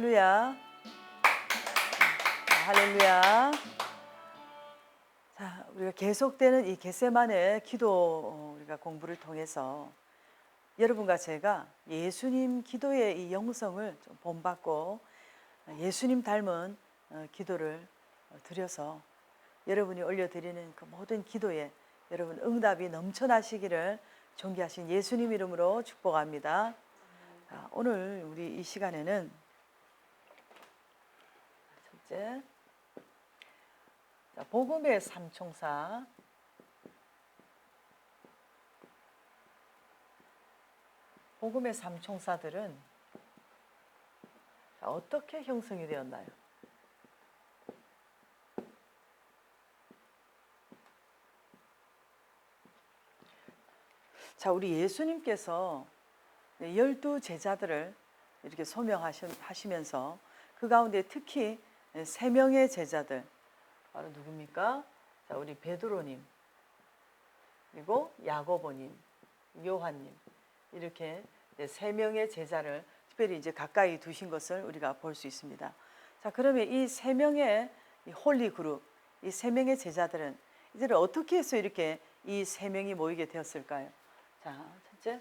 할렐루야. 할렐루야. 자, 우리가 계속되는 이 겟세마네 기도 우리가 공부를 통해서 여러분과 제가 예수님 기도의 이 영성을 좀 본받고 예수님 닮은 기도를 드려서 여러분이 올려드리는 그 모든 기도에 여러분 응답이 넘쳐나시기를 존귀하신 예수님 이름으로 축복합니다. 오늘 우리 이 시간에는 첫째, 복음의 삼총사. 복음의 삼총사들은 어떻게 형성이 되었나요? 자, 우리 예수님께서 12 제자들을 이렇게 소명하시면서 그 가운데 특히 3명의 제자들, 바로 누굽니까? 자, 우리 베드로님, 그리고 야고보님, 요한님, 이렇게 3명의 제자를 특별히 이제 가까이 두신 것을 우리가 볼 수 있습니다. 자, 그러면 이 3명의 홀리 그룹, 이 3명의 제자들은 이들을 어떻게 해서 이렇게 이 3명이 모이게 되었을까요? 자, 첫째,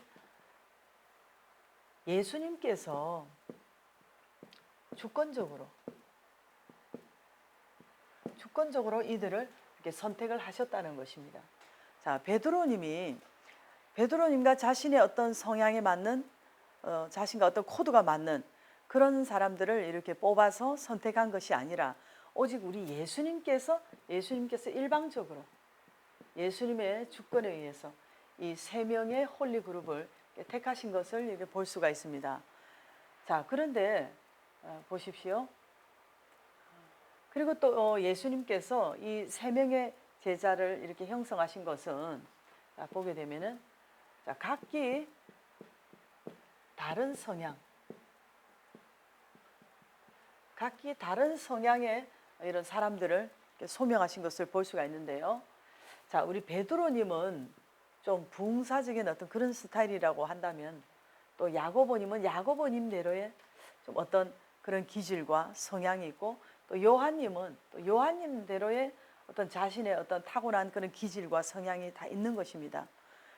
예수님께서 주권적으로 이들을 이렇게 선택을 하셨다는 것입니다. 자, 베드로님과 자신의 어떤 성향에 맞는 자신과 어떤 코드가 맞는 그런 사람들을 이렇게 뽑아서 선택한 것이 아니라 오직 우리 예수님께서 일방적으로 예수님의 주권에 의해서 이 3명의 홀리 그룹을 택하신 것을 이렇게 볼 수가 있습니다. 자, 그런데 보십시오. 그리고 또 예수님께서 이 3명의 제자를 이렇게 형성하신 것은 보게 되면은 각기 다른 성향의 이런 사람들을 소명하신 것을 볼 수가 있는데요. 자, 우리 베드로님은 좀 부흥사적인 어떤 그런 스타일이라고 한다면, 또 야고보님은 야고보님대로의 좀 어떤 그런 기질과 성향이 있고, 또 요한님은 또 요한님대로의 어떤 자신의 어떤 타고난 그런 기질과 성향이 다 있는 것입니다.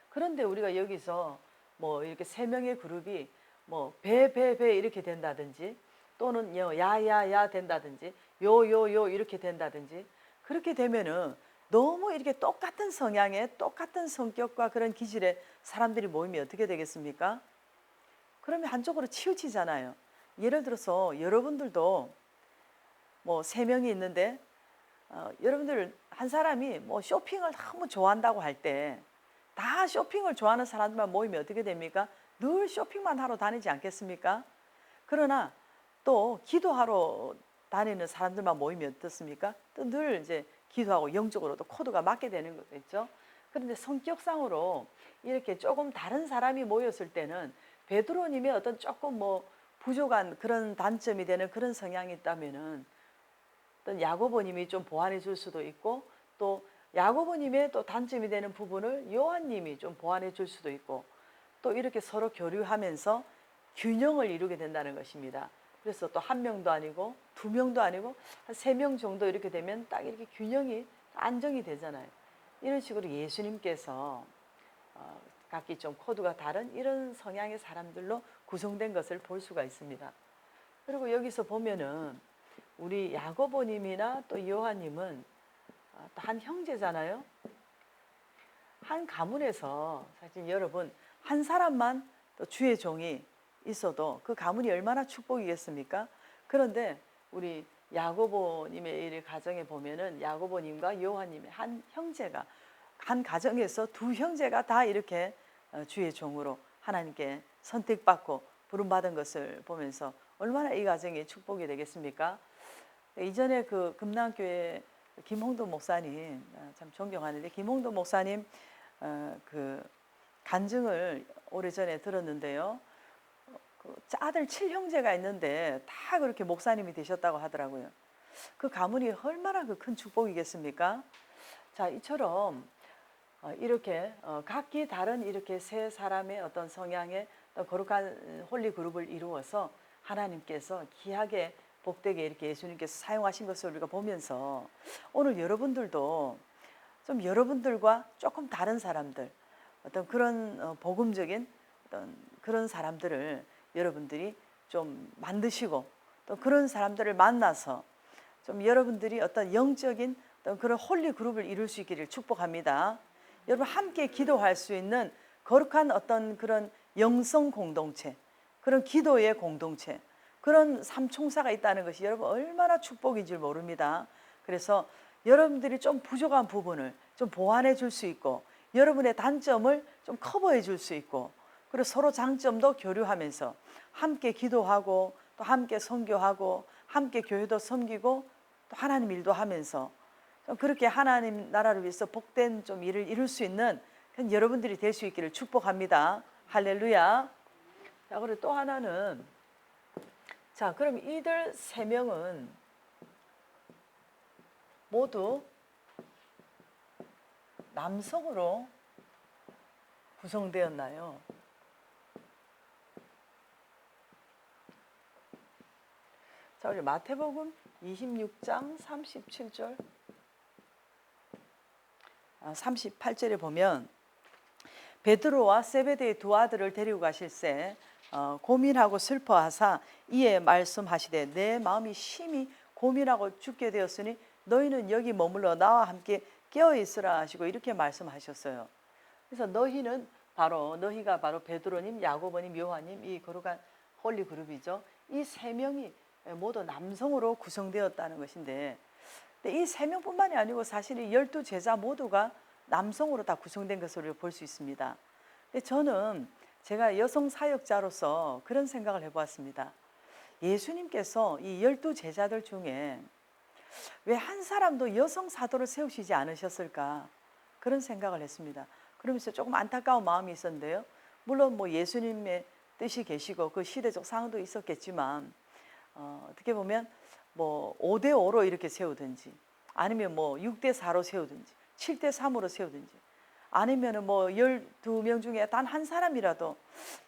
그런데 우리가 여기서 뭐 이렇게 3명의 그룹이 뭐 배 이렇게 된다든지, 또는 야야야 된다든지, 요 이렇게 된다든지, 그렇게 되면은 너무 이렇게 똑같은 성향의 똑같은 성격과 그런 기질의 사람들이 모이면 어떻게 되겠습니까? 그러면 한쪽으로 치우치잖아요. 예를 들어서 여러분들도 뭐 3명이 있는데 여러분들 한 사람이 뭐 쇼핑을 너무 좋아한다고 할 때 다 쇼핑을 좋아하는 사람들만 모이면 어떻게 됩니까? 늘 쇼핑만 하러 다니지 않겠습니까? 그러나 또 기도하러 다니는 사람들만 모이면 어떻습니까? 또 늘 이제 기도하고 영적으로도 코드가 맞게 되는 거겠죠. 그런데 성격상으로 이렇게 조금 다른 사람이 모였을 때는 베드로님의 어떤 조금 뭐 부족한 그런 단점이 되는 그런 성향이 있다면은 어떤 야고보님이 좀 보완해 줄 수도 있고, 또 야고보님의 또 단점이 되는 부분을 요한님이 좀 보완해 줄 수도 있고, 또 이렇게 서로 교류하면서 균형을 이루게 된다는 것입니다. 그래서 또 1명도 아니고 2명도 아니고 한 3명 정도 이렇게 되면 딱 이렇게 균형이 안정이 되잖아요. 이런 식으로 예수님께서 각기 좀 코드가 다른 이런 성향의 사람들로 구성된 것을 볼 수가 있습니다. 그리고 여기서 보면은 우리 야고보님이나 또 요한님은 또 한 형제잖아요. 한 가문에서 사실 여러분 한 사람만 또 주의 종이 있어도 그 가문이 얼마나 축복이겠습니까? 그런데 우리 야고보님의 이 가정에 보면은 야고보님과 요한님의 한 형제가, 한 가정에서 2 형제가 다 이렇게 주의 종으로 하나님께 선택받고 부름받은 것을 보면서 얼마나 이 가정이 축복이 되겠습니까? 이전에 그 금남교회 김홍도 목사님, 참 존경하는데, 김홍도 목사님 그 간증을 오래전에 들었는데요. 그 아들 7형제가 있는데 다 그렇게 목사님이 되셨다고 하더라고요. 그 가문이 얼마나 그 큰 축복이겠습니까? 자, 이처럼 이렇게 각기 다른 이렇게 3 사람의 어떤 성향의 거룩한 홀리 그룹을 이루어서 하나님께서 귀하게 복되게 이렇게 예수님께서 사용하신 것을 우리가 보면서 오늘 여러분들도 좀 여러분들과 조금 다른 사람들, 어떤 그런 복음적인 어떤 그런 사람들을 여러분들이 좀 만드시고 또 그런 사람들을 만나서 좀 여러분들이 어떤 영적인 어떤 그런 홀리 그룹을 이룰 수 있기를 축복합니다. 여러분 함께 기도할 수 있는 거룩한 어떤 그런 영성 공동체, 그런 기도의 공동체, 그런 삼총사가 있다는 것이 여러분 얼마나 축복인 줄 모릅니다. 그래서 여러분들이 좀 부족한 부분을 좀 보완해 줄 수 있고 여러분의 단점을 좀 커버해 줄 수 있고 그리고 서로 장점도 교류하면서 함께 기도하고 또 함께 선교하고 함께 교회도 섬기고 또 하나님 일도 하면서 좀 그렇게 하나님 나라를 위해서 복된 좀 일을 이룰 수 있는 그런 여러분들이 될 수 있기를 축복합니다. 할렐루야. 자, 그리고 또 하나는 자, 그럼 이들 세 명은 모두 남성으로 구성되었나요? 자, 우리 마태복음 26장 37절 38절에 보면 베드로와 세베대의 두 아들을 데리고 가실새 고민하고 슬퍼하사 이에 말씀하시되 내 마음이 심히 고민하고 죽게 되었으니 너희는 여기 머물러 나와 함께 깨어 있으라 하시고 이렇게 말씀하셨어요. 그래서 너희가 바로 베드로님, 야고보님, 요한님 이 거룩한 홀리 그룹이죠. 이 세 명이 모두 남성으로 구성되었다는 것인데 이 세 명뿐만이 아니고 사실 이 12제자 모두가 남성으로 다 구성된 것으로 볼 수 있습니다. 근데 저는 제가 여성 사역자로서 그런 생각을 해보았습니다. 예수님께서 이 12제자들 중에 왜 한 사람도 여성 사도를 세우시지 않으셨을까 그런 생각을 했습니다. 그러면서 조금 안타까운 마음이 있었는데요. 물론 뭐 예수님의 뜻이 계시고 그 시대적 상황도 있었겠지만 어떻게 보면 뭐 5대5로 이렇게 세우든지 아니면 뭐 6대4로 세우든지 7대3으로 세우든지 아니면 뭐 12명 중에 단 한 사람이라도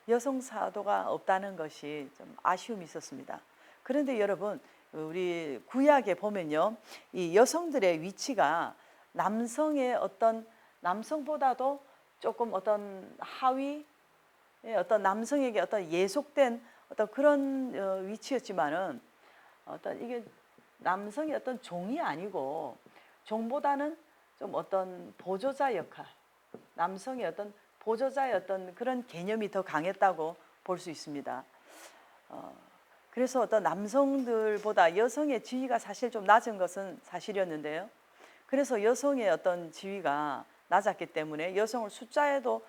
여성 사도가 없다는 것이 좀 아쉬움이 있었습니다. 그런데 여러분 우리 구약에 보면요, 이 여성들의 위치가 남성보다도 조금 어떤 하위, 어떤 남성에게 어떤 예속된 어떤 그런 위치였지만은 어떤 이게 남성이 어떤 종이 아니고 종보다는 좀 어떤 보조자 역할, 남성의 어떤 보조자의 어떤 그런 개념이 더 강했다고 볼 수 있습니다. 그래서 어떤 남성들보다 여성의 지위가 사실 좀 낮은 것은 사실이었는데요. 그래서 여성의 어떤 지위가 낮았기 때문에 여성을 숫자에도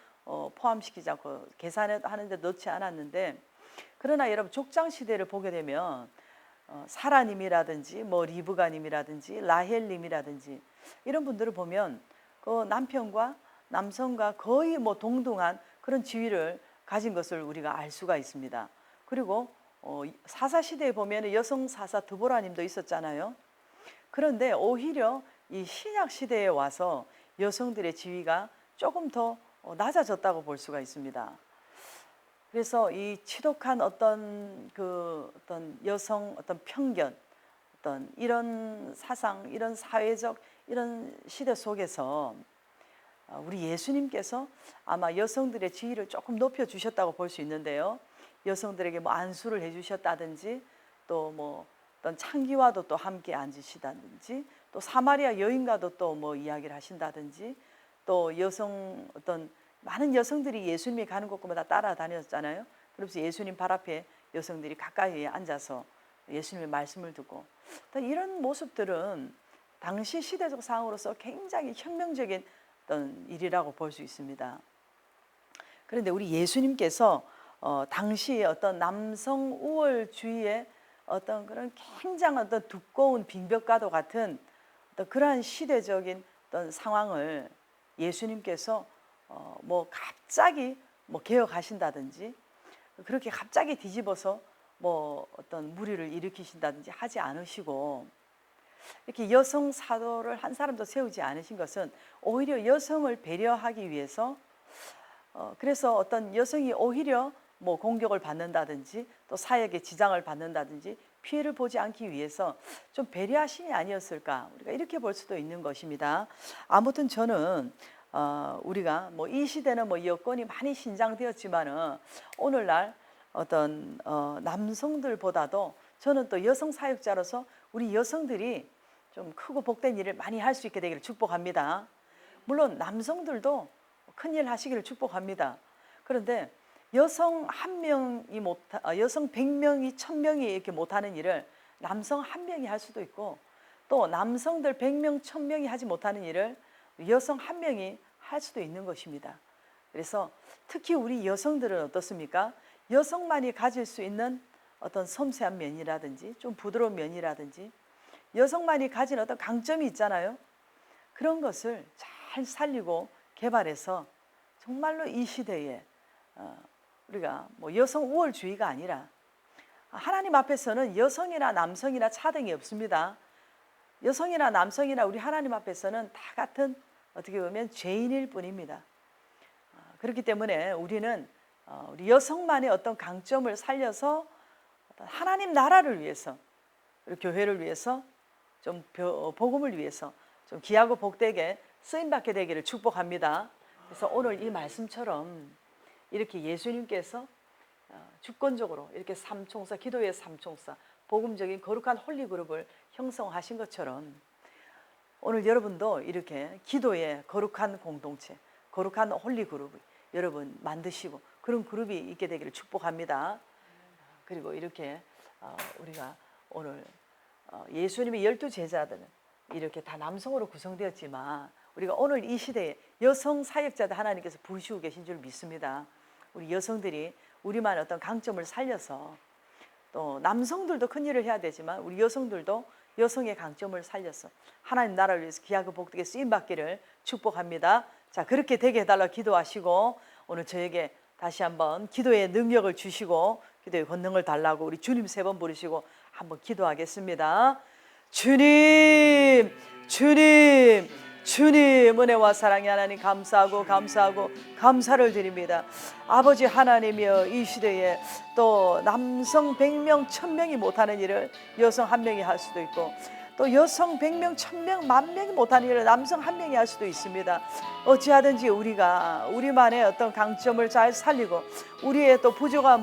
포함시키지 않고 계산하는데 넣지 않았는데 그러나 여러분 족장 시대를 보게 되면 사라님이라든지 뭐 리브가님이라든지 라헬님이라든지 이런 분들을 보면 그 남성과 거의 뭐 동등한 그런 지위를 가진 것을 우리가 알 수가 있습니다. 그리고 사사 시대에 보면 여성 사사 드보라님도 있었잖아요. 그런데 오히려 이 신약 시대에 와서 여성들의 지위가 조금 더 낮아졌다고 볼 수가 있습니다. 그래서 이 지독한 어떤 여성 어떤 편견, 어떤 이런 사상, 이런 사회적 이런 시대 속에서 우리 예수님께서 아마 여성들의 지위를 조금 높여 주셨다고 볼 수 있는데요. 여성들에게 뭐 안수를 해주셨다든지 또 뭐 어떤 창기와도 또 함께 앉으시다든지 또 사마리아 여인과도 또 뭐 이야기를 하신다든지 또 어떤 많은 여성들이 예수님이 가는 곳마다 따라다녔잖아요. 그래서 예수님 발 앞에 여성들이 가까이에 앉아서 예수님의 말씀을 듣고 이런 모습들은 당시 시대적 상황으로서 굉장히 혁명적인 어떤 일이라고 볼 수 있습니다. 그런데 우리 예수님께서 당시 어떤 남성 우월주의의 어떤 그런 굉장한 어떤 두꺼운 빈벽과도 같은 어떤 그러한 시대적인 어떤 상황을 예수님께서 뭐 갑자기 뭐 개혁하신다든지 그렇게 갑자기 뒤집어서 뭐 어떤 무리를 일으키신다든지 하지 않으시고 이렇게 여성 사도를 한 사람도 세우지 않으신 것은 오히려 여성을 배려하기 위해서 그래서 어떤 여성이 오히려 뭐 공격을 받는다든지 또 사역에 지장을 받는다든지 피해를 보지 않기 위해서 좀 배려하심이 아니었을까, 우리가 이렇게 볼 수도 있는 것입니다. 아무튼 저는 우리가 뭐 이 시대는 뭐 여건이 많이 신장되었지만은 오늘날 어떤 남성들보다도 저는 또 여성 사역자로서 우리 여성들이 좀 크고 복된 일을 많이 할 수 있게 되기를 축복합니다. 물론 남성들도 큰일 하시기를 축복합니다. 그런데 여성 한 명이 여성 100명이 1000명이 이렇게 못하는 일을 남성 한 명이 할 수도 있고, 또 남성들 100명 1000명이 하지 못하는 일을 여성 한 명이 할 수도 있는 것입니다. 그래서 특히 우리 여성들은 어떻습니까? 여성만이 가질 수 있는 어떤 섬세한 면이라든지 좀 부드러운 면이라든지 여성만이 가진 어떤 강점이 있잖아요. 그런 것을 잘 살리고 개발해서 정말로 이 시대에 우리가 뭐 여성 우월주의가 아니라 하나님 앞에서는 여성이나 남성이나 차등이 없습니다. 여성이나 남성이나 우리 하나님 앞에서는 다 같은 어떻게 보면 죄인일 뿐입니다. 그렇기 때문에 우리는 우리 여성만의 어떤 강점을 살려서 하나님 나라를 위해서, 우리 교회를 위해서, 좀 복음을 위해서 좀 귀하고 복되게 쓰임받게 되기를 축복합니다. 그래서 오늘 이 말씀처럼 이렇게 예수님께서 주권적으로 이렇게 삼총사, 기도의 삼총사, 복음적인 거룩한 홀리그룹을 형성하신 것처럼 오늘 여러분도 이렇게 기도의 거룩한 공동체, 거룩한 홀리그룹을 여러분 만드시고 그런 그룹이 있게 되기를 축복합니다. 그리고 이렇게 우리가 오늘 예수님의 12제자들은 이렇게 다 남성으로 구성되었지만 우리가 오늘 이 시대에 여성 사역자들 하나님께서 부르시고 계신 줄 믿습니다. 우리 여성들이 우리만 어떤 강점을 살려서, 또 남성들도 큰 일을 해야 되지만 우리 여성들도 여성의 강점을 살려서 하나님 나라를 위해서 귀하고 복되게 쓰임받기를 축복합니다. 자, 그렇게 되게 해달라고 기도하시고 오늘 저에게 다시 한번 기도의 능력을 주시고 기도의 권능을 달라고 우리 주님 3번 부르시고 한번 기도하겠습니다. 주님, 주님, 주님, 은혜와 사랑의 하나님 감사하고 감사를 드립니다. 아버지 하나님이여, 이 시대에 또 남성 100명 1000명이 못하는 일을 여성 1명이 할 수도 있고, 또 여성 100명 1000명 10,000명이 못하는 일을 남성 1명이 할 수도 있습니다. 어찌하든지 우리가 우리만의 어떤 강점을 잘 살리고 우리의 또 부족한